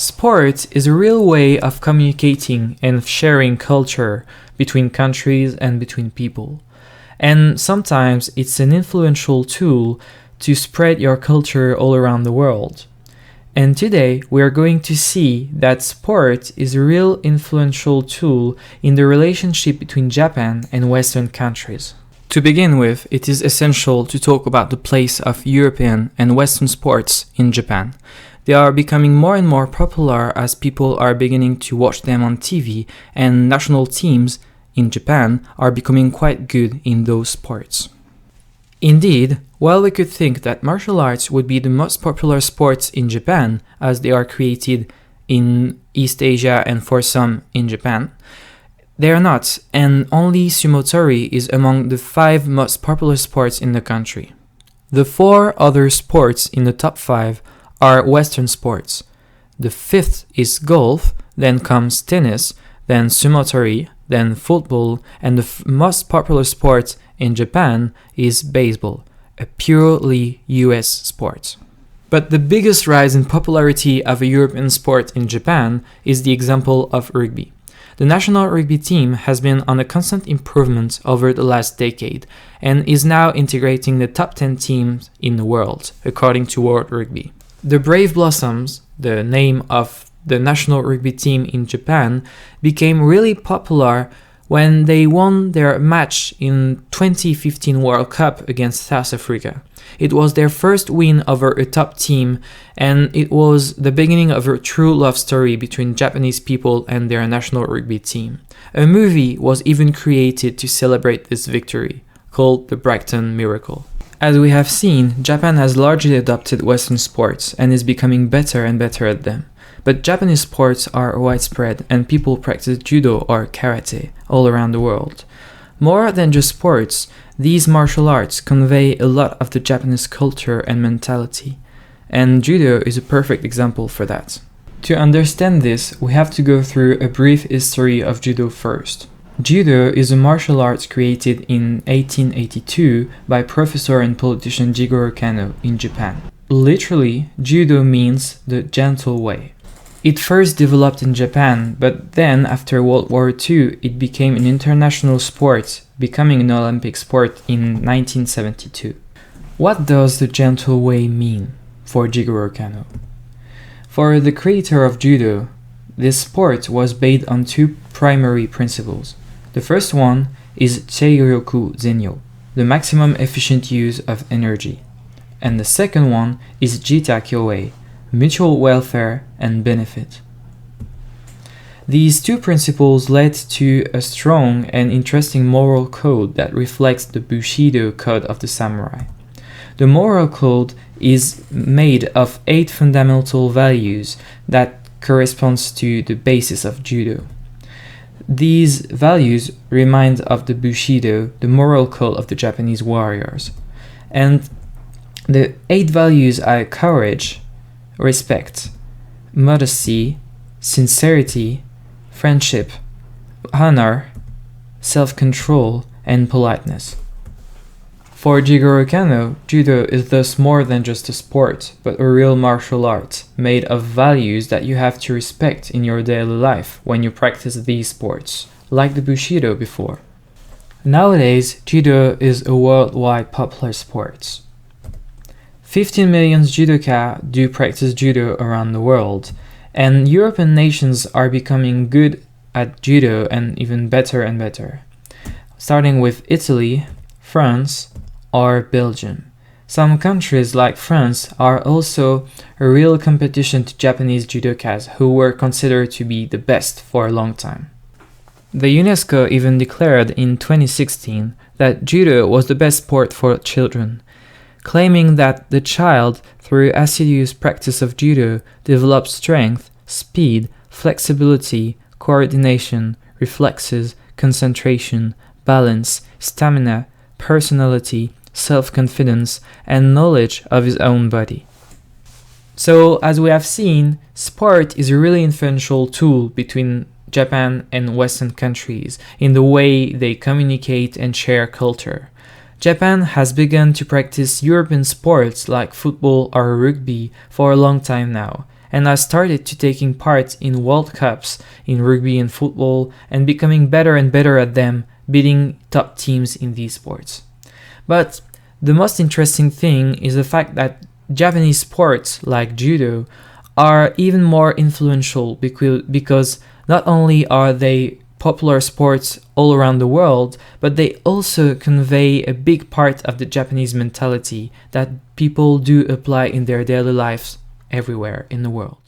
Sport is a real way of communicating and sharing culture between countries and between people. And sometimes it's an influential tool to spread your culture all around the world. And today we are going to see that sport is a real influential tool in the relationship between Japan and Western countries. To begin with, it is essential to talk about the place of European and Western sports in Japan. They are becoming more and more popular as people are beginning to watch them on TV, and national teams in Japan are becoming quite good in those sports. Indeed, while we could think that martial arts would be the most popular sports in Japan, as they are created in East Asia and for some in Japan, they are not, and only sumotori is among the 5 most popular sports in the country. The 4 other sports in the top 5 are Western sports. The 5th is golf, then comes tennis, then sumotori, then football, and the most popular sport in Japan is baseball, a purely US sport. But the biggest rise in popularity of a European sport in Japan is the example of rugby. The national rugby team has been on a constant improvement over the last decade and is now integrating the top 10 teams in the world, according to World Rugby. The Brave Blossoms, the name of the national rugby team in Japan, became really popular when they won their match in 2015 World Cup against South Africa. It was their first win over a top team, and it was the beginning of a true love story between Japanese people and their national rugby team. A movie was even created to celebrate this victory, called The Brighton Miracle. As we have seen, Japan has largely adopted Western sports and is becoming better and better at them. But Japanese sports are widespread and people practice judo or karate all around the world. More than just sports, these martial arts convey a lot of the Japanese culture and mentality, and judo is a perfect example for that. To understand this, we have to go through a brief history of judo first. Judo is a martial art created in 1882 by professor and politician Jigoro Kano in Japan. Literally, judo means the gentle way. It first developed in Japan, but then after World War II, it became an international sport, becoming an Olympic sport in 1972. What does the gentle way mean for Jigoro Kano? For the creator of judo, this sport was based on 2 primary principles. The first one is Cheiryoku Zenyo, the maximum efficient use of energy. And the second one is Jita Kyoei, mutual welfare and benefit. These 2 principles led to a strong and interesting moral code that reflects the Bushido code of the samurai. The moral code is made of 8 fundamental values that corresponds to the basis of judo. These values remind of the Bushido, the moral code of the Japanese warriors. And the 8 values are courage, respect, modesty, sincerity, friendship, honor, self-control, and politeness. For Jigoro Kano, judo is thus more than just a sport, but a real martial art, made of values that you have to respect in your daily life when you practice these sports, like the Bushido before. Nowadays, judo is a worldwide popular sport. 15 million judoka do practice judo around the world, and European nations are becoming good at judo and even better and better, starting with Italy, France, or Belgium. Some countries like France are also a real competition to Japanese judokas who were considered to be the best for a long time. The UNESCO even declared in 2016 that judo was the best sport for children, claiming that the child, through assiduous practice of judo, develops strength, speed, flexibility, coordination, reflexes, concentration, balance, stamina, personality, self-confidence, and knowledge of his own body. So, as we have seen, sport is a really influential tool between Japan and Western countries in the way they communicate and share culture. Japan has begun to practice European sports like football or rugby for a long time now, and I started to taking part in World Cups in rugby and football and becoming better and better at them, beating top teams in these sports. But the most interesting thing is the fact that Japanese sports like judo are even more influential because not only are they popular sports all around the world, but they also convey a big part of the Japanese mentality that people do apply in their daily lives everywhere in the world.